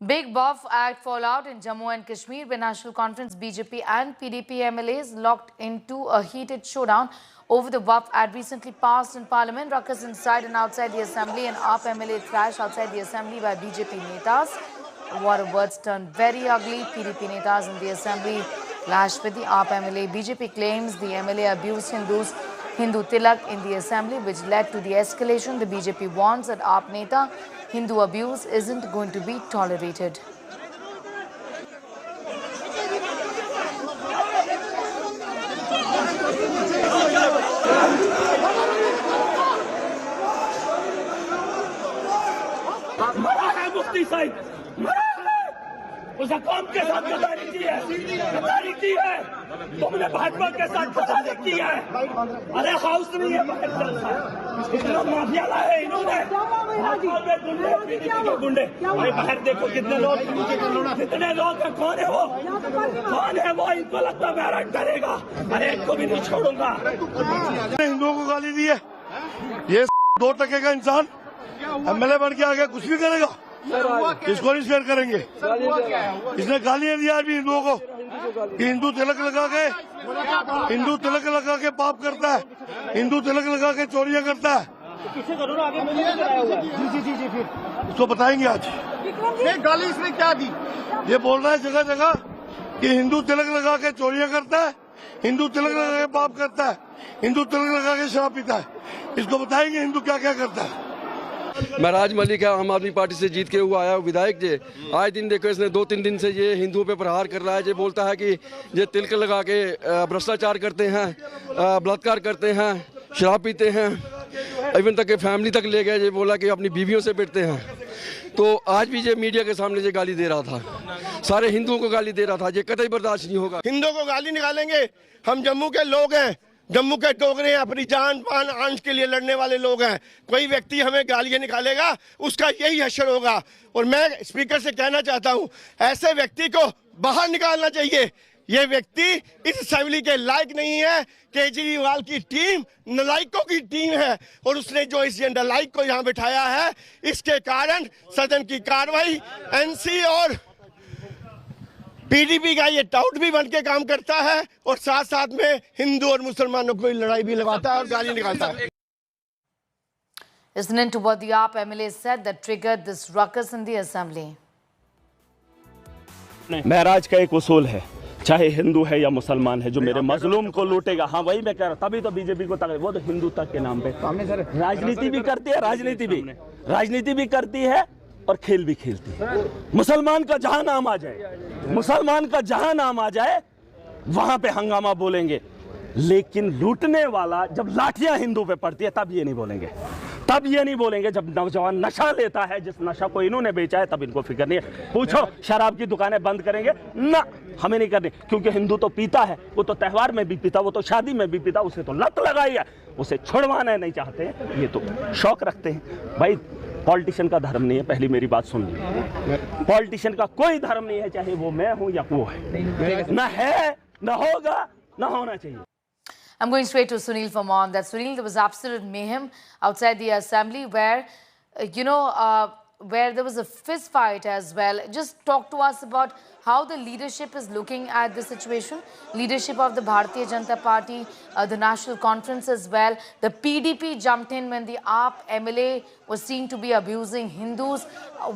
Big Buff Act fallout in Jammu and Kashmir, where National Conference, BJP and PDP MLAs locked into a heated showdown over the Buff Act recently passed in Parliament. Ruckus inside and outside the Assembly and AAP MLA thrashed outside the Assembly by BJP netas. War of words turned very ugly. PDP netas in the Assembly clashed with the AAP MLA. BJP claims the MLA abused Hindu tilak in the Assembly, which led to the escalation. The BJP warns that AAP neta Hindu abuse isn't going to be tolerated. उस कौम के साथ गद्दारी की है तुमने भाजपा के साथ गद्दारी की है। अरे हाउस में ये इतना माफिया लाए इन्होंने गुंडे भाई बाहर देखो कितने लोग हैं। कौन है वो इनको लगता है अरेस्ट करेगा। अरे एक को भी नहीं छोड़ूंगा। हिंदुओं को गाली दी है, ये 2% का इंसान एमएलए बन के आगे कुछ भी करेगा, इसको नहीं शेयर करेंगे। इसने गालियां दिया भी हिंदुओं को कि हिंदू तिलक लगा के पाप करता है, हिंदू तिलक लगा के चोरियां करता है। इसको बताएंगे आज। गाली इसने क्या दी? ये बोल रहा है जगह जगह कि हिंदू तिलक लगा के चोरियां करता है, हिंदू तिलक लगा के पाप करता है, हिंदू तिलक लगा के शराब पीता है। इसको बताएंगे हिंदू क्या क्या करता है। मैं राज मलिक है, आम आदमी पार्टी से जीत के हुआ आया हूँ विधायक जी। आए दिन देखो इसने 2-3 दिन से ये हिंदुओं पे प्रहार कर रहा है। ये बोलता है कि ये तिलक लगा के भ्रष्टाचार करते हैं, बलात्कार करते हैं, शराब पीते हैं, इवन तक के फैमिली तक ले गए। ये बोला कि अपनी बीवियों से पिटते हैं। तो आज भी ये मीडिया के सामने ये गाली दे रहा था, सारे हिंदुओं को गाली दे रहा था। ये कतई बर्दाश्त नहीं होगा। हिंदुओं को गाली निकालेंगे। हम जम्मू के लोग हैं, जम्मू के डोगरे हैं, अपनी जान पान आंच के लिए लड़ने वाले लोग हैं। कोई व्यक्ति हमें गालियां निकालेगा उसका यही हश्र होगा। और मैं स्पीकर से कहना चाहता हूं, ऐसे व्यक्ति को बाहर निकालना चाहिए। ये व्यक्ति इस असेंबली के लायक नहीं है। केजरीवाल की टीम नलायकों की टीम है और उसने जो इस नलायक को यहाँ बिठाया है, इसके कारण सदन की कार्रवाई एनसी और पीडीपी का ये टाउट भी बन के काम करता है और साथ साथ में हिंदू और मुसलमानों को लड़ाई भी लगाता है और गाली निकालता है। Listening to what the AAP MLA said that triggered this ruckus in the Assembly. महराज का एक उसूल है, चाहे हिंदू है या मुसलमान है, जो मेरे मजलूम को लूटेगा। हाँ वही मैं कह रहा, तभी तो बीजेपी को वो तो हिंदू तक के नाम पे राजनीति भी करती है, राजनीति भी करती है और खेल भी खेलती है। मुसलमान का जहां नाम आ जाए वहां पे हंगामा बोलेंगे, लेकिन लूटने वाला जब लाठियां हिंदू पे पड़ती है तब ये नहीं बोलेंगे। जब नौजवान नशा लेता है, जिस नशा को इन्होंने बेचा है, तब इनको फिक्र नहीं है। पूछो शराब की दुकानें बंद करेंगे ना, हमें नहीं करनी, क्योंकि हिंदू तो पीता है, वो तो त्योहार में भी पीता, वो तो शादी में भी पीता, उसे तो लत लगाई है, उसे छुड़वाना नहीं चाहते हैं। ये तो शौक रखते हैं। भाई पॉलिटिशियन का धर्म नहीं है, पहली मेरी बात सुन लीजिए। पॉलिटिशियन का कोई धर्म नहीं है, चाहे वो मैं हूं या वो है, ना है, ना होगा, ना होना चाहिए। I'm going straight to Sunil for more on that. Sunil, there was absolute mayhem outside the Assembly where, where there was a fist fight as well. Just talk to us about how the leadership is looking at the situation. Leadership of the Bharatiya Janata Party, the National Conference as well. The PDP jumped in when the AAP MLA was seen to be abusing Hindus.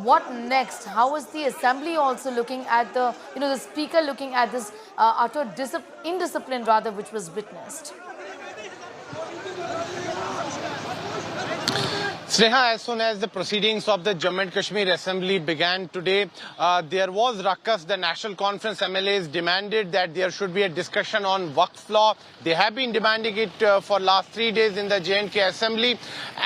What next? How is the Assembly also looking at the Speaker looking at this utter indiscipline rather which was witnessed? Sneha, as soon as the proceedings of the Jammu and Kashmir Assembly began today, there was ruckus. The National Conference MLAs demanded that there should be a discussion on Waqf law. They have been demanding it for last 3 days in the J&K Assembly.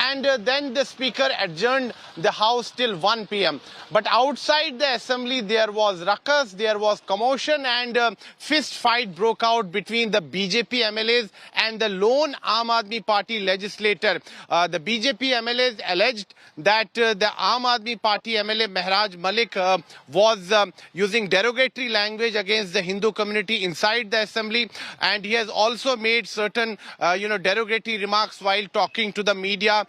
And then the Speaker adjourned the House till 1 p.m. But outside the Assembly, there was ruckus, there was commotion, and fist fight broke out between the BJP MLAs and the lone Aam Aadmi Party legislator. The BJP MLAs alleged that the Aam Aadmi Party MLA Mehraj Malik was using derogatory language against the Hindu community inside the assembly, and he has also made certain derogatory remarks while talking to the media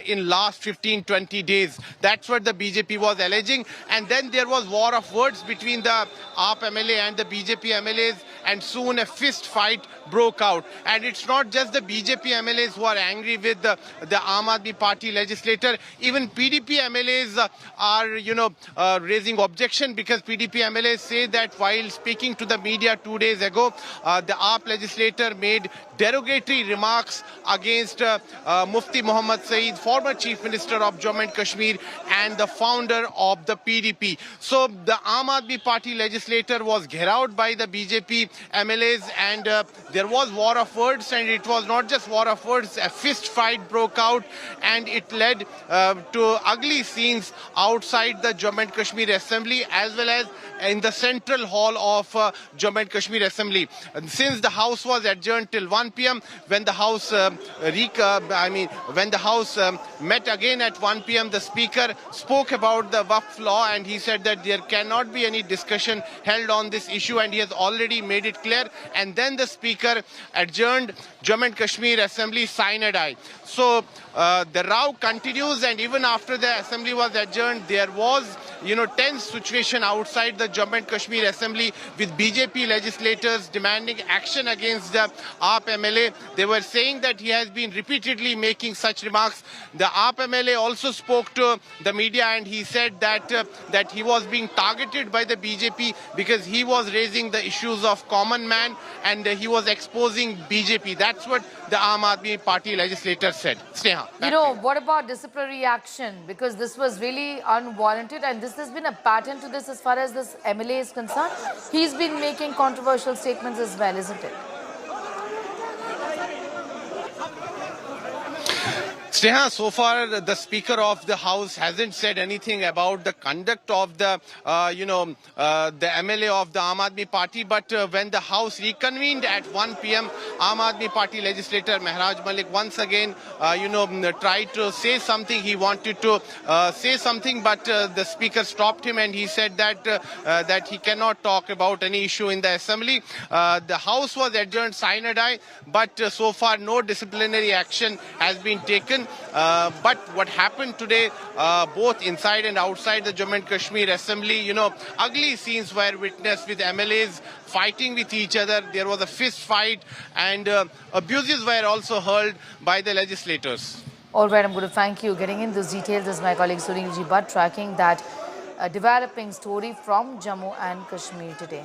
in last 15-20 days. That's what the BJP was alleging. And then there was war of words between the AAP MLA and the BJP MLAs, and soon a fist fight broke out. And it's not just the BJP MLAs who are angry with the Aam Aadmi Party legislator. Even PDP MLAs are raising objection, because PDP MLAs say that while speaking to the media 2 days ago, the AAP legislator made derogatory remarks against Mufti Muhammad Saeed, former Chief Minister of Jammu and Kashmir and the founder of the PDP. So the Aam Aadmi Party legislator was gheraued by the BJP MLAs, and there was war of words, and it was not just war of words, a fist fight broke out, and it led to ugly scenes outside the Jammu and Kashmir Assembly as well as in the central hall of Jammu and Kashmir Assembly. And since the House was adjourned till 1 p.m, when the House met again at 1 p.m, the Speaker spoke about the Waqf law, and he said that there cannot be any discussion held on this issue, and he has already made it clear. And then the Speaker adjourned Jammu and Kashmir Assembly sine die. So the row continues, and even after the Assembly was adjourned, there was tense situation outside the Jammu and Kashmir Assembly, with BJP legislators demanding action against the AAP MLA. They were saying that he has been repeatedly making such remarks. The AAP MLA also spoke to the media, and he said that he was being targeted by the BJP because he was raising the issues of common man, and he was exposing BJP. That's what the Aam Aadmi Party legislator said. Sneha. What about disciplinary action? Because this was really unwarranted, and this has been a pattern to this as far as this MLA is concerned. He's been making controversial statements as well, isn't it? Sneha, so far the Speaker of the House hasn't said anything about the conduct of the MLA of the Aam Aadmi Party. But when the House reconvened at 1 p.m, Aam Aadmi Party legislator Mehraj Malik once again, tried to say something. He wanted to say something, but the Speaker stopped him, and he said that he cannot talk about any issue in the Assembly. The House was adjourned sine die, but so far no disciplinary action has been taken. But what happened today, both inside and outside the Jammu and Kashmir Assembly, ugly scenes were witnessed with MLAs fighting with each other. There was a fist fight, and abuses were also hurled by the legislators. All right, I'm going to thank you. Getting in those details is my colleague Sunil Ji Bhatt, tracking that developing story from Jammu and Kashmir today.